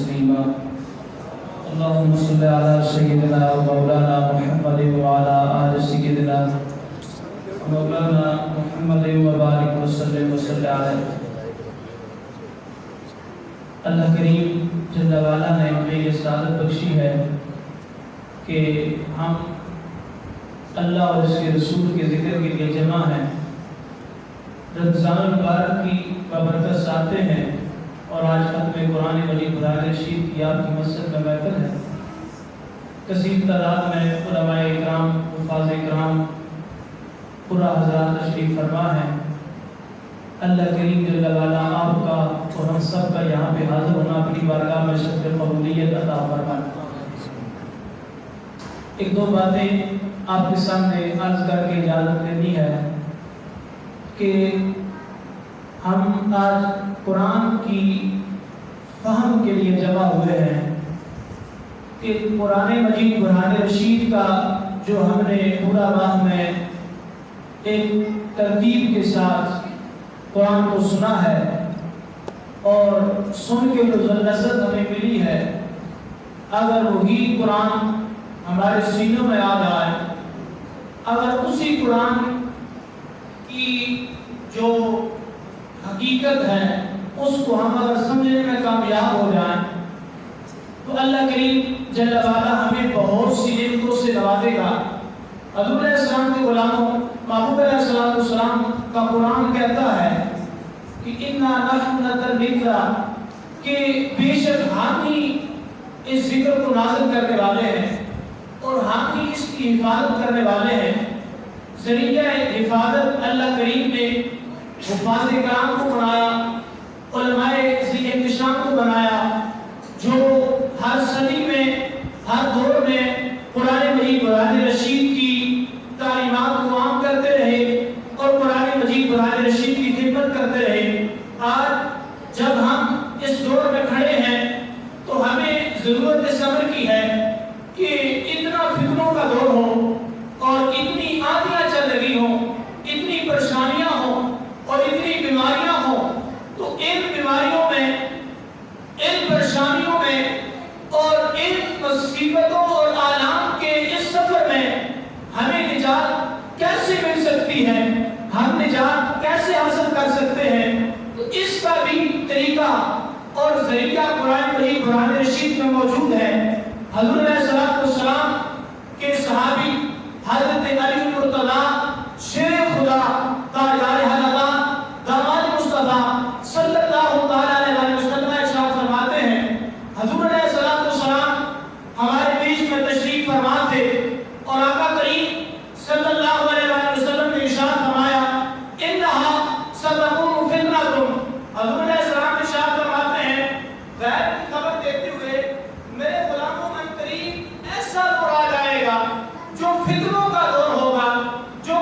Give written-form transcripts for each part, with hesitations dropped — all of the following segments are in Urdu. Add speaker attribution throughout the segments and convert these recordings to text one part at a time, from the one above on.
Speaker 1: تسلیما اللهم صل على سيدنا ومولانا محمد وعلى آل سيدنا مولانا محمد وبارک وسلم وصلی علیہ۔ اللہ کریم جل وعلا نے ہمیں یہ سعادت بخشی ہے کہ ہم اللہ اور اس کے رسول کے ذکر کے لیے جمع ہیں، رمضان المبارک کی بابرکت آتے ہیں اور آج ختم قرآن مجید قرآن رشید کی آپ کی مسجد میں محفل ہے۔ کثیر تعداد میں علماء اکرام، حفاظ اکرام، پورا حضرات تشریف فرما ہے۔ اللہ کریم جل وعلا آپ کا اور ہم سب کا یہاں پہ حاضر ہونا اپنی بارگاہ میں شکر قبولیت عطا فرمائے۔ ایک دو باتیں آپ کے سامنے عرض کر کے اجازت لینی ہے کہ ہم آج قرآن کی فہم کے لیے جمع ہوئے ہیں کہ قرآن مجید قرآن رشید کا جو ہم نے پورا ماہ میں ایک ترتیب کے ساتھ قرآن کو سنا ہے اور سن کے جو لذت ہمیں ملی ہے، اگر وہی قرآن ہمارے سینوں میں آ جائے، اگر اسی قرآن کی جو حقیقت ہے اس کو ہم اگر سمجھنے میں کامیاب ہو جائیں تو اللہ کریم جل وعلا ہمیں بہت سی نعمتوں سے نوازے گا۔ حضور علیہ السلام کے غلاموں، محبوب علیہ السلام کا قرآن کہتا ہے کہ اِنَّا نَحْنُ نَزَّلْنَا الذِّکْرَ، کہ بے شک ہم ہی اس ذکر کو نازل کرنے والے ہیں اور ہم ہی اس کی حفاظت کرنے والے ہیں۔ ذریعہ حفاظت اللہ کریم نے حفاظ کرام کو بنایا، علماء ذی انتشام کو بنایا، جو ہر صدی میں ہر دور میں قرآن مجید قرآن رشید کی تعلیمات کو عام کرتے رہے اور قرآن مجید قرآن رشید کی خدمت کرتے رہے۔ آج جب ہم اس دور میں کھڑے ہیں تو ہمیں ضرورت صبر کی ہے کہ اتنا فتنوں کا دور ہو اور اتنی آندیاں چل رہی ہوں، اتنی پریشانیاں ہوں اور اتنی بیماریاں ہوں، تو ان بیماریوں میں، ان پریشانیوں میں اور ان مصیبتوں اور آلام کے اس سفر میں ہمیں نجات کیسے مل سکتی ہے، ہم نجات کیسے حاصل کر سکتے ہیں، تو اس کا بھی طریقہ اور ذریعہ قرآن مجید قرآن رشید میں موجود ہے۔ حضور علیہ السلام کے صحابی حضرت علی المرتضیٰ شیر خدا تاجدار حضرات داماد مصطفیٰ صلی اللہ علیہ وسلم ارشاد فرماتے ہیں، حضور علیہ السلام ہمارے بیچ میں تشریف فرما تھے اور آقا کریم صلی اللہ علیہ وسلم نے ارشاد فرمایا انہا ستکون فتنۃ۔ حضور علیہ السلام ارشاد فرماتے ہیں غیب کی خبر دیتے ہوئے میرے غلاموں میں قریب ایسا دور آ جائے گا جو فتنوں کا دور ہوگا، جو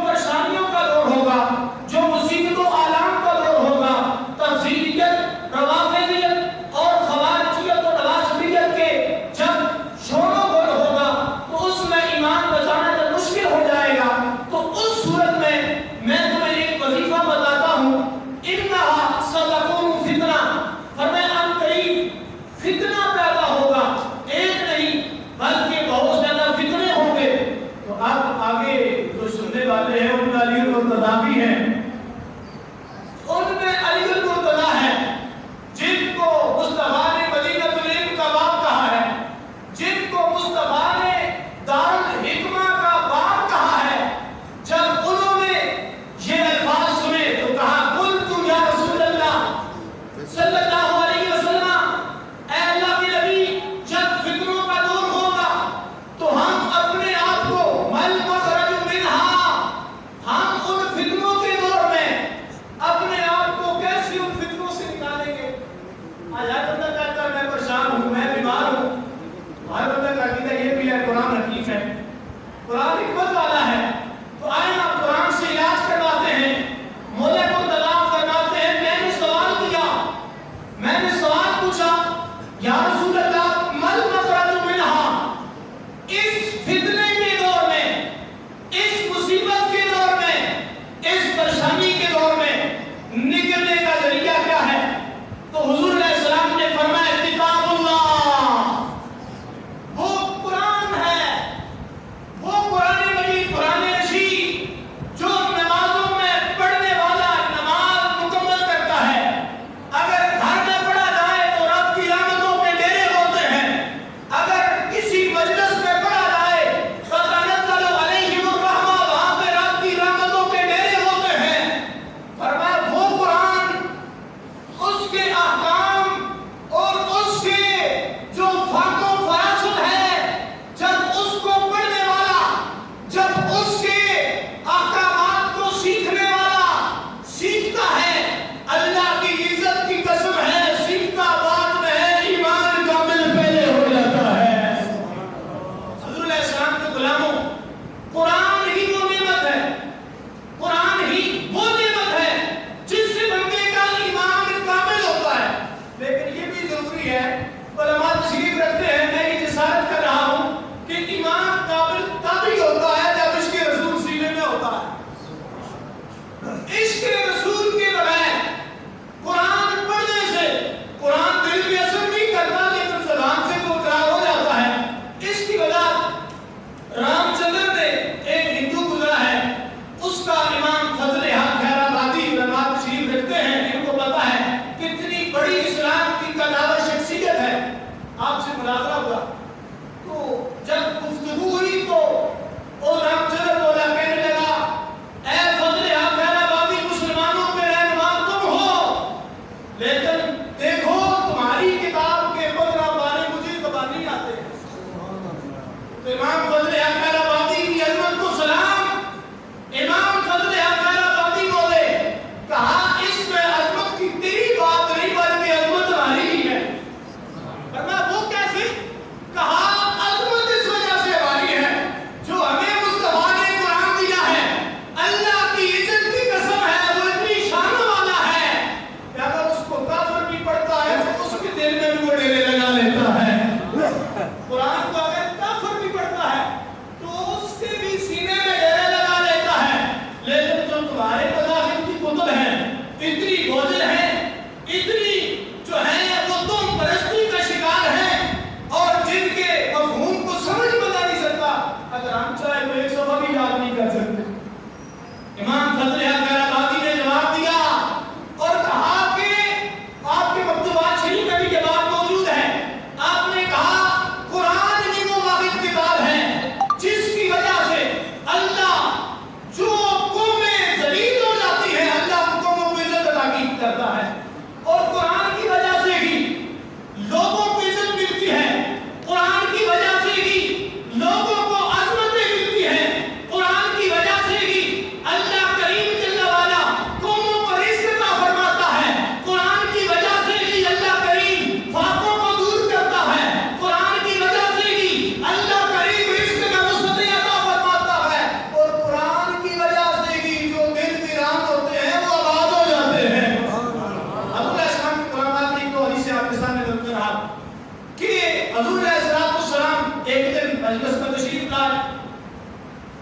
Speaker 1: حضور علیہ السلام ایک دن مجلس میں تشریف لائے.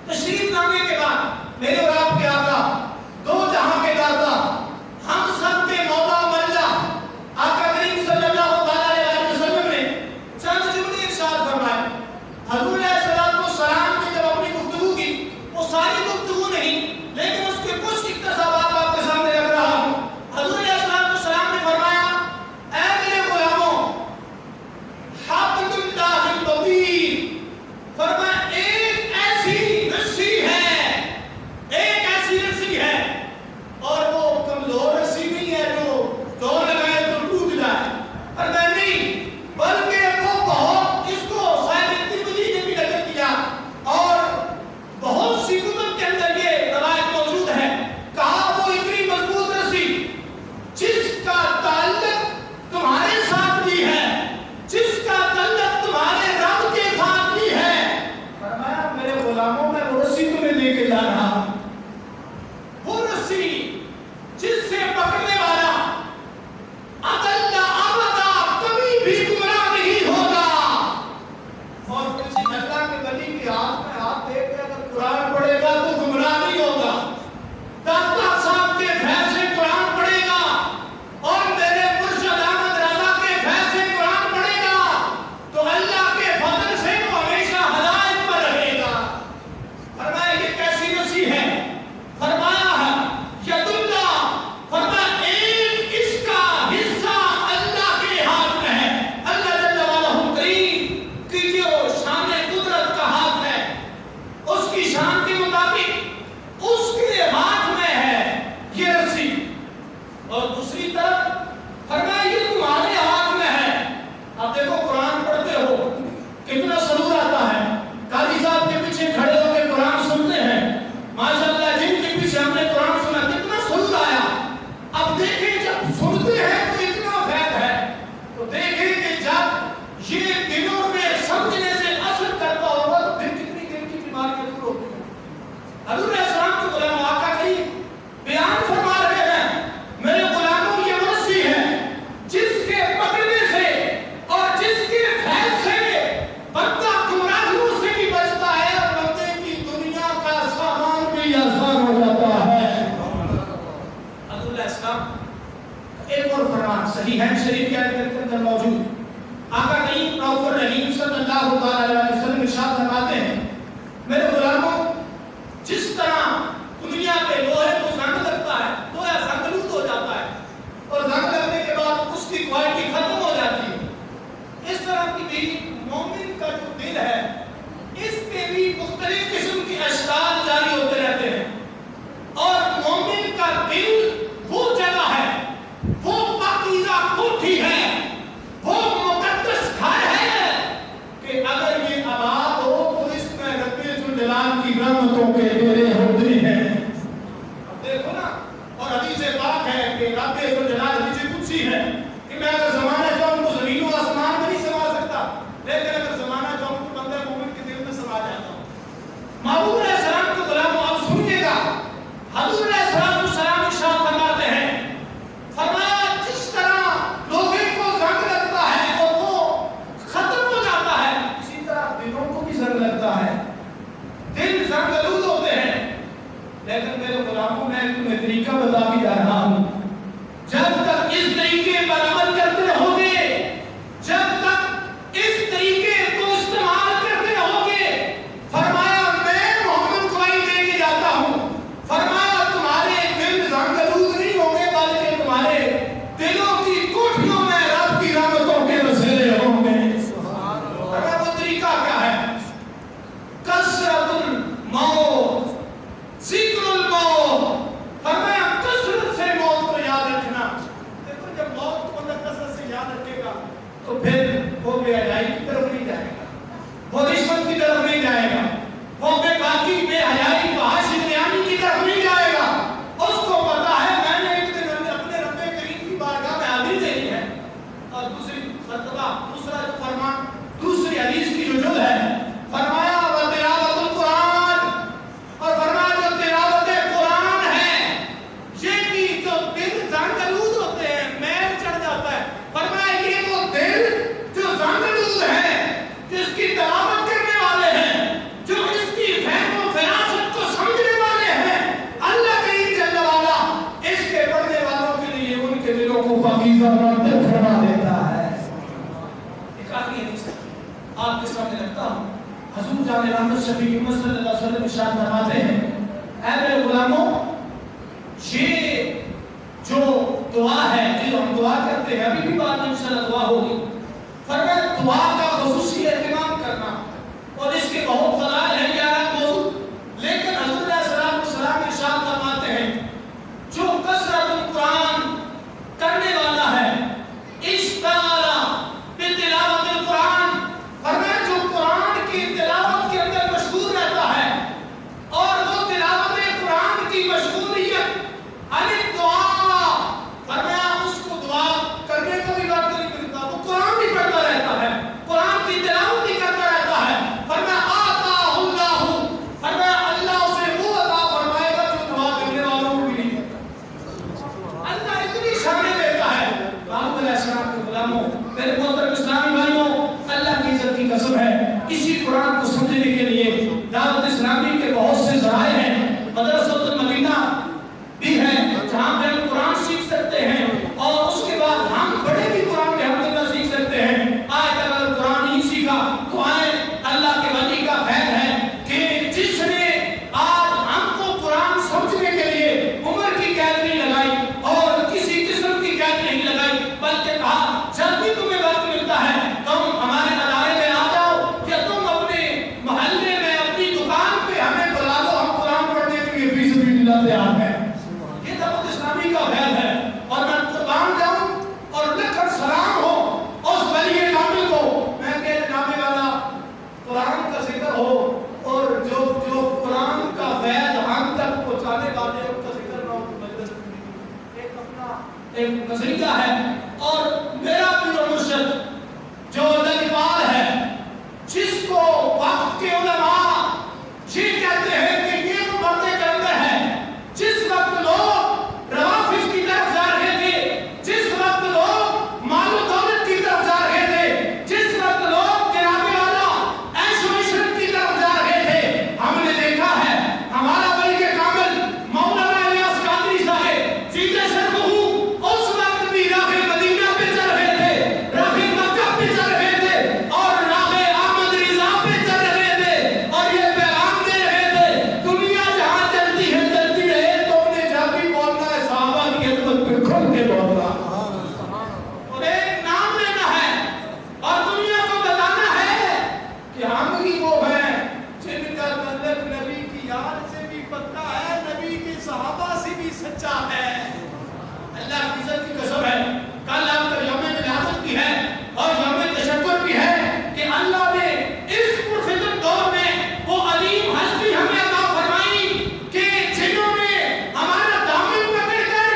Speaker 1: تشریف لانے کے بعد میرے اور آپ کے آقا دو جہاں کے داتا ہم سب کے مولا مولا آقا کریم صلی اللہ علیہ وسلم نے چند جملے ارشاد فرمائے. حضور علیہ السلام نے جب اپنی گفتگو کی وہ ساری گفتگو نہیں لیکن اس کے کچھ اقتباسات آپ کے سامنے رکھ رہا ہوں. حضور علیہ السلام نے فرمایا اے میرے غلاموں حبل اللہ الطویل فرمایا ایک ایسی رسی ہے اور وہ کمزور رسی نہیں ہے جو زور لگائے تو ٹوٹ جائے اور میں نہیں بلکہ وہ بہت اس کو صاحب ترمذی نے بھی ذکر کیا اور بہت سی کتب کے اندر یہ روایت موجود ہے. کہا وہ اتنی مضبوط رسی جس کا تعلق تمہارے ساتھ بھی ہے جس کا تعلق تمہارے رب کے ساتھ بھی ہے. فرمایا میرے غلاموں میں وہ رسی تمہیں لے کے جا رہا ہوں. وہ رسی جس سے پکڑنے والا اضل ابدا کبھی بھی گمراہ نہیں ہوگا. اور کسی اللہ کے ولی کے ہاتھ میں ہاتھ دے کے اگر قرآن پڑھے گا تو گمراہ نہیں ہوگا. داتا صاحب کے فیض سے قرآن پڑھے گا اور میرے مرشد احمد رضا کے فیض سے قرآن پڑھے گا تو اللہ کے فضل سے وہ ہمیشہ ہدایت پر رہے گا. فرمایا یہ کیسی رسی ہے؟ فرمایا ہے ید اللہ فرمایا ایک اس کا حصہ اللہ کے ہاتھ میں ہے. اللہ جل وعلا کریم کی جو شان قدرت کا ہاتھ ہے اس کی شان کے مطابق اس کے ہاتھ میں ہے یہ رسی اور دوسری طرف فرمایا یہ تمہارے ہاتھ میں ہے. اب دیکھو قرآن پڑھتے ہو کتنا سرور آتا ہے. قاضی صاحب کے پیچھے کھڑے ہو کے قرآن سنتے ہیں ماشاءاللہ جن کے پیچھے ہم نے قرآن سنا کتنا سرور آیا. اب دیکھیں جب سنتے ہیں تو اتنا فیض ہے تو دیکھیں کہ جب یہ دلوں میں سمجھنے سے اثر کرتا ہوگا تو پھر کتنی دل کی بیماریاں دور ہوتی ہیں. حضور علیہ السلام کے غلام آقا کریم بیان فرما رہے ہیں میرے غلاموں یہ وہ رسی ہے جس کے پکڑنے سے اور جس کے فیض سے بندہ گمراہیوں سے بھی بچتا ہے اور بندے کی دنیا کا سامان بھی آسان ہو جاتا ہے. حضور علیہ السلام ایک اور فرمان صحیح ہے شریف کے اندر موجود. آقا کریم رؤوف الرحیم صلی اللہ علیہ وسلم ارشاد فرماتے ہیں میرے غلاموں جس طرح دنیا پہ لوہے کو زنگ لگتا ہے لوہا زنگلوت ہو جاتا ہے اور زنگ لگنے کے بعد اس کی کوالٹی ختم ہو جاتی ہے اس طرح کی بھی مومن کا جو دل ہے اس پہ بھی مختلف قسم کی اشکال جاری ہوتے رہتے ہیں. اور مومن کا دل وہ جگہ ہے وہ پاکیزہ کوٹھی ہے وہ مقدس گھر ہے کہ اگر یہ آباد ہو تو اس میں رب ذوالجلال کی رحمتوں کے ڈیرے ہوتے ہیں. اب دیکھو نا اور حدیث پاک ہے کہ رب ذوالجلال حدیث قدسی ہے کہ میں اگر زمانہ چاہوں تو زمین و آسمان میں نہیں سما سکتا لیکن اگر زمانہ چاہوں تو بندہ مومن کے دل میں سما جاتا ہوں. لیے نہیں سکتے. آپ کے سامنے رکھتا ہوں. حضور جان رحمت شفیع امت صلی اللہ علیہ وسلم ارشاد فرماتے ہیں اے میرے غلاموں یہ جو دعا ہے جو ہم دعا کرتے ہیں ابھی بھی بعد میں انشاءاللہ دعا ہوگی. فرمایا دعا کا خصوصی اہتمام کرنا اور اس کے بہت فضائل ہیں 11 موضوع. لیکن حضور علیہ السلام ارشاد فرماتے ہیں جو کثرت القرآن کرنے والا ہے اشتغل بتلاوت القرآن. فرمایا جو قرآن کی تلاوت کے اندر مشغول رہتا ہے اور وہ تلاوت قرآن کی مشغولیت علی دعا، فرمایا اس کو دعا کرنے کا بھی وقت نہیں ملتا، وہ قرآن بھی پڑھتا رہتا ہے، قرآن کی تلاوت بھی کرتا رہتا ہے. فرمایا آتا اللہ، فرمایا اللہ اسے وہ عطا فرمائے گا جو دعا کرنے والوں کو بھی نہیں دیتا. اللہ اتنی شانیں دیتا ہے. محمد علیہ السلام کے غلاموں، میرے محترم اسلامی بھائیوں، اللہ کی عزت کی قسم ہے اسی قرآن کو سمجھنے کے لیے دعوت اسلامی کے بہت سے ذرائع ہیں. مدرسۃ المدینہ بھی ہے جہاں پہ ہم قرآن سیکھ سکتے ہیں اور اس کے بعد ہم بڑے بھی قرآن کے حمدللہ سیکھ سکتے ہیں. آج تک اگر قرآن نہیں سیکھا تو آئے اللہ کے ولی کا خیر ہے کہ جس نے آج ہم کو قرآن سمجھنے کے لیے عمر کی قید نہیں لگائی اور کسی قسم کی قید نہیں لگائی، بلکہ کہا جب بھی تمہیں وقت ملتا ہے تم ہمارے ادارے میں آ جاؤ یا تم اپنے محلے میں اپنی دکان پہ ہمیں بلا دو، ہم قرآن پڑھنے کے لیے فی سبیل اللہ تیار ہیں. یہ دعوت اسلامی کا خیر ہے. اور میں قربان جاؤں اور لکھن سلام ہو اس ولی کامل کو میں کہ نامے والا قرآن کا ذکر ہو اور جو قرآن کا فیض ہم تک پہنچانے والے ان کا ذکر نہ ہو تو مجلس میں ایک اپنا ایک نظریہ ہے. اور میرا پیر و مرشد جو لجپال ہے جس کو وقت کے علماء یہ کہتے ہیں کہ یہ تو باتیں کرتے ہیں جس وقت لوگ روافض کی طرف جا رہے تھے، جس وقت لوگ مال و دولت کی طرف جا رہے تھے، جس وقت لوگ جناب والا عیش و عشرت کی طرف جا رہے تھے، ہم نے دیکھا ہے ہمارا ولی کامل مولانا الیاس قادری صاحب سیدھے شرف اس وقت بھی راہ مدینہ پہ چل رہے تھے، راہ مکہ پہ چل رہے تھے اور راہ احمد رضا پہ چل رہے تھے اور یہ پیغام دے رہے تھے دنیا جہاں چلتی ہے چلتی رہے، تم نے جب بھی بولنا ہے صحابہ کی خدمت پہ کھل کے بولنا اور ایک نام لینا ہے اور دنیا کو بتانا ہے کہ ہم ہی وہ ہیں جن کا تعلق نبی کی یاد سے بھی پکا ہے، نبی کے صحابہ سے بھی سچا ہے. اللہ کی عزت کی قسم ہے کل آپ کا یوم ولادت بھی ہے اور یوم تشکر بھی ہے کہ اللہ نے اس پرفتن دور میں وہ عظیم ہستی ہمیں عطا فرمائی کہ جنہوں نے ہمارا دامن پکڑ کر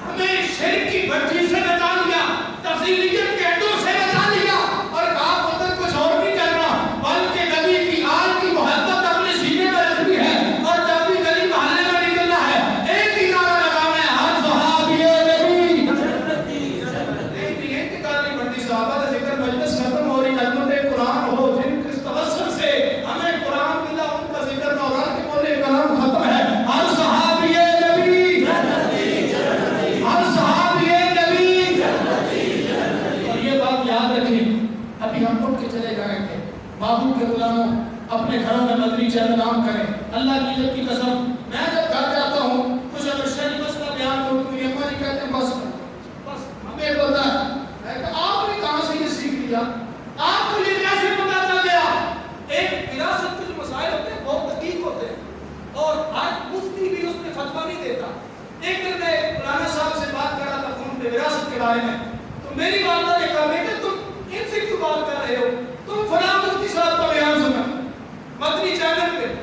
Speaker 1: ہمیں شرک کی بھٹی سے بچا لیا، تفضیلیت کے اڈوں سے بچا لیا اور کہا پتر کچھ اور نہیں کرنا بلکہ نبی کی آل کی محبت اپنے سینے میں رکھنی ہے اور جب بھی گلی محلے میں نکلنا ہے ایک ہی نعرہ لگانا ہے ہر صحابی نبی جنتی. انتقالی بھٹی صحابہ کا ذکر مجلس ختم ہو رہی خدمت قرآن ہو جن کے توسل سے ہمیں قرآن ملا ان کا ذکر نہ ہوگا کہ بولے کلام ختم ہے. ہر صحابی نبی ہر صحابی نبی. اور یہ بات یاد رکھیں ابھی ہم اٹھ کے چلے جائیں گے. محبوب کے غلاموں اپنے گھروں میں مدنی چینل عام کریں. اللہ کی عزت کی قسم میں جب گھر جاتا ہوں کچھ اگر شریف مسئلہ بیان کروں تو یہ ہماری کہتے ہیں بس ہمیں بولتا ہے میں کہ آپ نے کہاں سے یہ سیکھ لیا، آپ کو یہ کیسے پتا چل گیا. ایک وراثت کے جو مسائل ہوتے ہیں بہت دقیق ہوتے ہیں اور ہر مفتی بھی اس میں فتویٰ نہیں دیتا. ایک دن میں مولانا صاحب سے بات کر رہا تھا فون پہ وراثت کے بارے میں تو میری والدہ نے کہا کہ تم ان سے کیوں بات کر رہے ہو، تم فلاں مفتی صاحب کا بیان سنا مدنی چینل پہ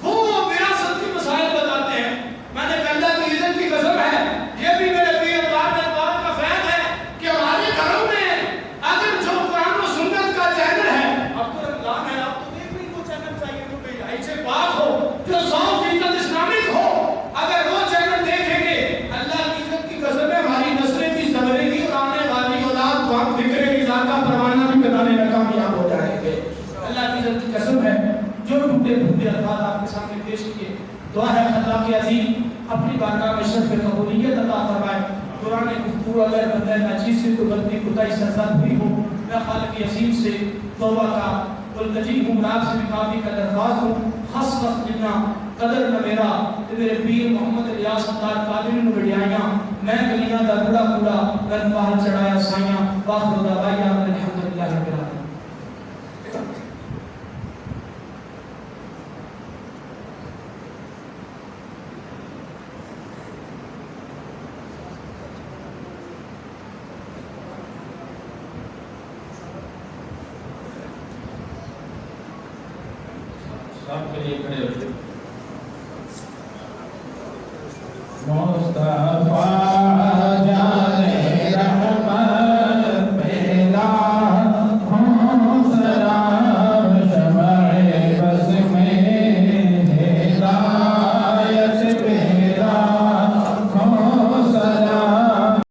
Speaker 1: وہ وراثت کے مسائل بتاتے ہیں. میں نے کہا اللہ کی عزت کی قسم ہے یہ بھی میرے پیر دار کا فیض ہے کہ ہمارے گھروں میں اگر جو قرآن و سنت کا چینل ہے اب تو رمضان ہے آپ تو دیکھ رہی وہ چینل چاہیے تو بھائی سے بات ہو جو 100% اسلامک ہو، اگر وہ چینل دیکھیں گے اللہ کی عزت کی قسم ہے ہماری نسلیں بھی سنورے گی اور آنے والی اولاد کو ہم فکر نظام کا پروانہ بھی بتانے میں کامیاب ہو جائیں گے. اللہ کی عزت کی قسم ہے جو ٹوٹے پھوٹے الفاظ آپ کے سامنے پیش کیے دعا ہے اللہ کی عظیم اپنی بارگاہ میں شرف قبولیت عطا فرمائے. قرآن گفتگو اگر بندہ ناچیز سے کوئی غلطی کوتاہی سرزد ہوئی ہو میں خالق عظیم سے توبہ کا التجی ہوں، آپ سے بھی معافی کا درخواست ہوں. خاص وقت جتنا قدر نہ میرا تے میرے پیر محمد الیاس اللہ قادری نو وڈیائیاں میں گلیاں دا بڑا بڑا گن پہل چڑھایا سائیاں واخر دعوانا الحمدللہ رب العالمین.
Speaker 2: آپ کے لیے کھڑے ہوتے